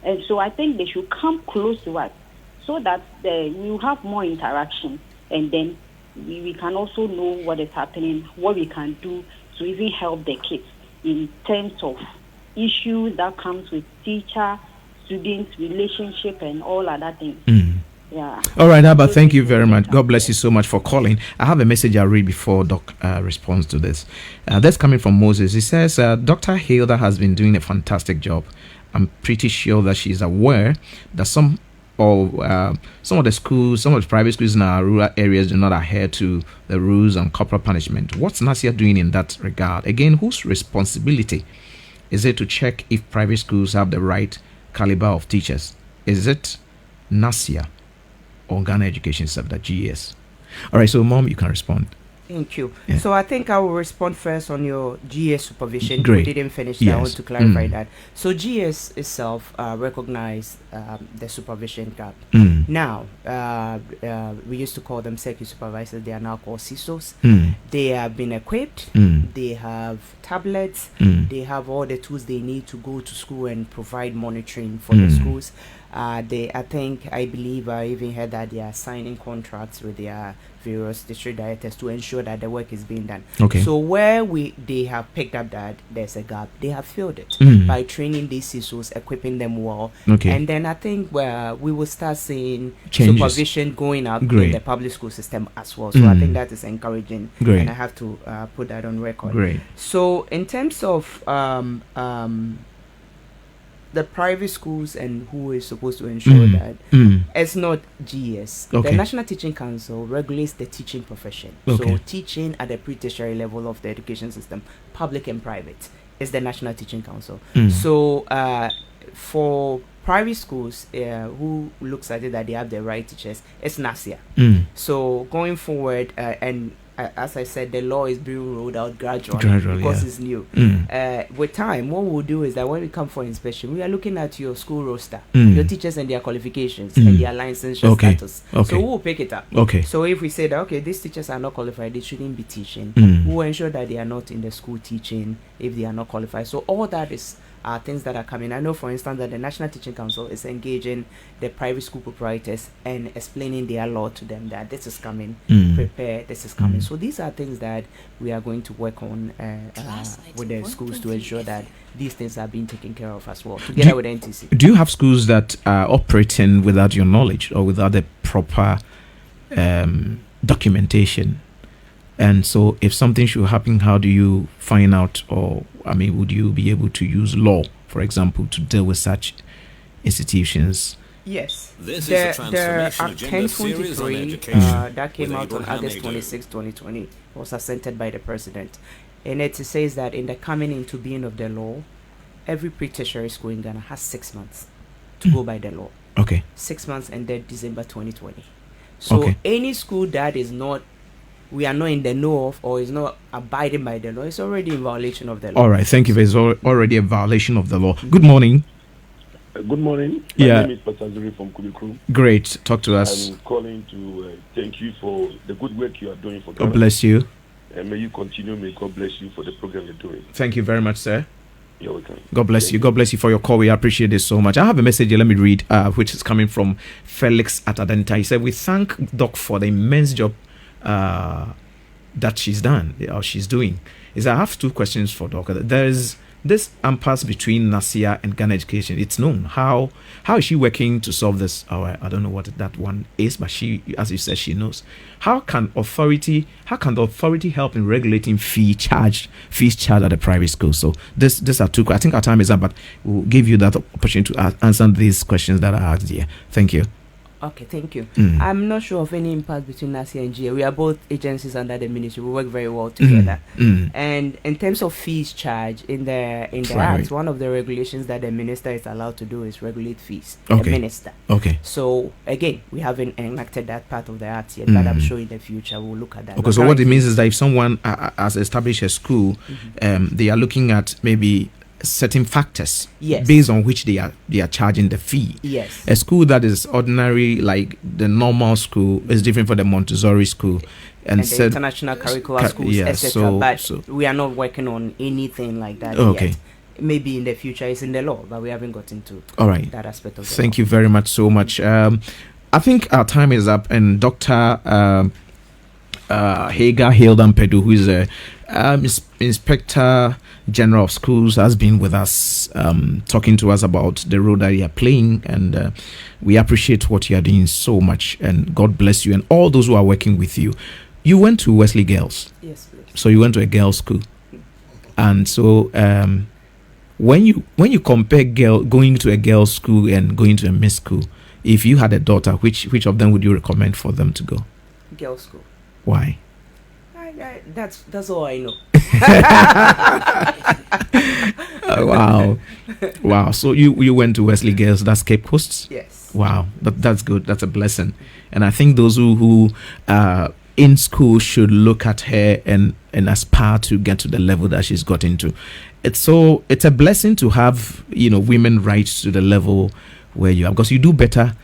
and so I think they should come close to us, so that we will have more interaction, and then we can also know what is happening, what we can do to even help the kids in terms of issues that comes with teacher, students, relationship, and all other things. Yeah. All right, Abba, thank you very much. God bless you so much for calling. I have a message I'll read before Doc responds to this. That's coming from Moses. He says, Dr. Hilda has been doing a fantastic job. I'm pretty sure that she's aware that some of the schools, some of the private schools in our rural areas do not adhere to the rules on corporal punishment. What's NaSIA doing in that regard? Again, whose responsibility is it to check if private schools have the right caliber of teachers? Is it NaSIA or Ghana Education Service, the GS? All right, so Mom, you can respond. Thank you. Yeah. So I think I will respond first on your GS supervision. Great. We didn't finish Yes. that. I want to clarify that. So GS itself recognized the supervision gap. Now, we used to call them circuit supervisors. They are now called CISOs. They have been equipped. They have tablets. They have all the tools they need to go to school and provide monitoring for the schools. I believe I even heard that they are signing contracts with their various district directors to ensure that the work is being done. Okay. So where they have picked up that there's a gap, they have filled it by training these CISOs, equipping them well. Okay. And then I think we will start seeing Changes. supervision going up Great. in the public school system as well. So I think that is encouraging. Great. And I have to put that on record. Great. So in terms of the private schools and who is supposed to ensure that it's not GS. Okay. The National Teaching Council regulates the teaching profession. Okay. So teaching at the pre-tertiary level of the education system, public and private, is the National Teaching Council. So for private schools who looks at it that they have the right teachers, it's NaSIA. So going forward, and as I said, the law is being rolled out gradually because it's new. With time, what we'll do is that when we come for inspection, we are looking at your school roster, your teachers and their qualifications and their licensure status. So we'll pick it up. So if we say that, okay, these teachers are not qualified, they shouldn't be teaching, we'll ensure that they are not in the school teaching if they are not qualified. So all that is things that are coming. I know, for instance, that the National Teaching Council is engaging the private school proprietors and explaining their law to them that this is coming, prepare, this is coming. So these are things that we are going to work on with the schools to ensure that these things are being taken care of as well, together with NTC. Do you have schools that are operating without your knowledge or without the proper documentation? And so if something should happen, how do you find out? Or, I mean, would you be able to use law, for example, to deal with such institutions? Yes. This is the Transformation Agenda series on education. That came out on August 26, 2020. Was assented by the President. And it says that in the coming into being of the law, every pre-tertiary school in Ghana has 6 months to go by the law. Okay. 6 months ended December 2020. So any school that is not, we are not in the know of, or is not abiding by the law, it's already in violation of the law. All right, thank you. It's already a violation of the law. Good morning. Good morning. My name is Pasazuri from Kubikru. Great. Talk to us. I'm calling to thank you for the good work you are doing for God bless you. And may you continue. May God bless you for the program you're doing. Thank you very much, sir. You're welcome. God bless you. God bless you for your call. We appreciate this so much. I have a message here. Let me read, which is coming from Felix Atadenta. He said, we thank Doc for the immense job that she's done, or she's doing. I have two questions for Doc. There's this impasse between NaSIA and Ghana Education. It's known. How is she working to solve this? Oh, I don't know what that one is, but she, as you said, she knows. How can the authority help in regulating fees charged at the private school? So these are two. I think our time is up, but we'll give you that opportunity to answer these questions that are asked here. Thank you. Okay, thank you. I'm not sure of any impasse between NaSIA and GA. We are both agencies under the ministry. We work very well together. And in terms of fees charged in the Act, one of the regulations that the minister is allowed to do is regulate fees. The minister. Okay. So again, we haven't enacted that part of the Act yet, but I'm sure in the future we'll look at that. Okay, so what it means is that if someone has established a school, they are looking at maybe certain factors based on which they are charging the fee. Yes. A school that is ordinary, like the normal school, is different from the Montessori school and the international curricular schools, etc. But we are not working on anything like that yet. Maybe in the future it's in the law, but we haven't gotten to that aspect of the Thank you very much so much. I think our time is up, and Dr. HAGGAR, HILDA AMPADU, who is a Inspector General of Schools, has been with us talking to us about the role that you are playing, and we appreciate what you are doing so much, and God bless you and all those who are working with you. You went to Wesley Girls. Yes, please. So you went to a girls' school, and so when you compare going to a girls' school and going to a mixed school, if you had a daughter, which of them would you recommend for them to go? Girls' school. Why? That's all I know. Wow. So you went to Wesley Girls. That's Cape Coast. Yes. Wow. That's good. That's a blessing. And I think those who in school should look at her and aspire to get to the level that she's got into. It's a blessing to have women rise to the level where you are, because you do better.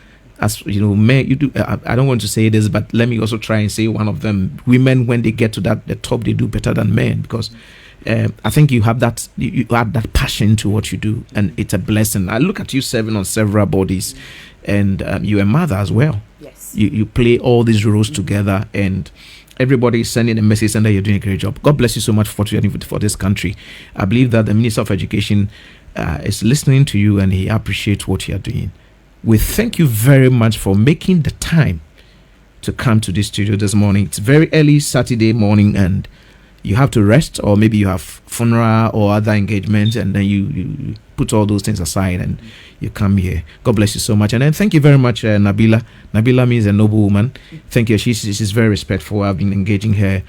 As you know, men, you do. I don't want to say this, but let me also try and say one of them. Women, when they get to the top, they do better than men, because I think you have that. You add that passion to what you do, and it's a blessing. I look at you serving on several bodies, and you're a mother as well. Yes. you play all these roles together, and everybody is sending a message and that you're doing a great job. God bless you so much for this country. I believe that the Minister of Education is listening to you and he appreciates what you are doing. We thank you very much for making the time to come to this studio this morning. It's very early Saturday morning and you have to rest, or maybe you have funeral or other engagements, and then you put all those things aside and you come here. God bless you so much. And then thank you very much, Nabila. Nabila means a noble woman. Thank you. She's very respectful. I've been engaging her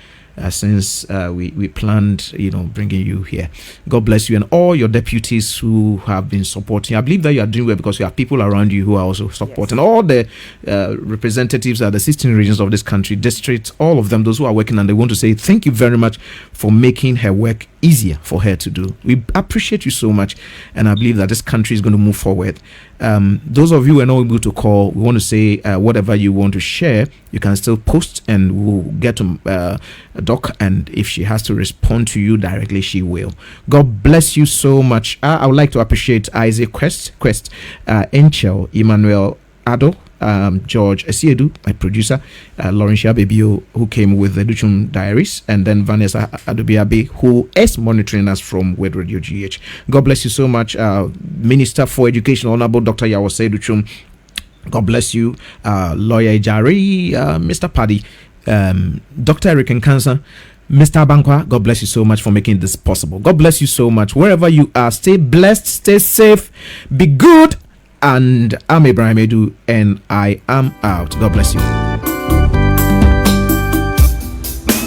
since we planned, bringing you here. God bless you, and all your deputies who have been supporting. I believe that you are doing well because you have people around you who are also supporting. Yes. All the representatives at the 16 regions of this country, districts, all of them, those who are working, and they want to say thank you very much for making her work easier for her to do. We appreciate you so much, and I believe that this country is going to move forward. Those of you who are not able to call, we want to say whatever you want to share, you can still post, and we'll get to Doc, and if she has to respond to you directly, she will. God bless you so much. I would like to appreciate Isaac Quest, Enchel, Emmanuel Ado, George Esiedu, my producer, Laurentia Bebio, who came with the Duchum Diaries, and then Vanessa Adobiabe, who is monitoring us from Word Radio GH. God bless you so much, Minister for Education, Honorable Dr. Yawase Duchum. God bless you, Lawyer Jari, Mr. Paddy, Dr. Eric Nkansa, Mr. Bankwa. God bless you so much for making this possible. God bless you so much. Wherever you are, stay blessed, stay safe, be good. And I'm Ibrahim Edu, and I am out. God bless you.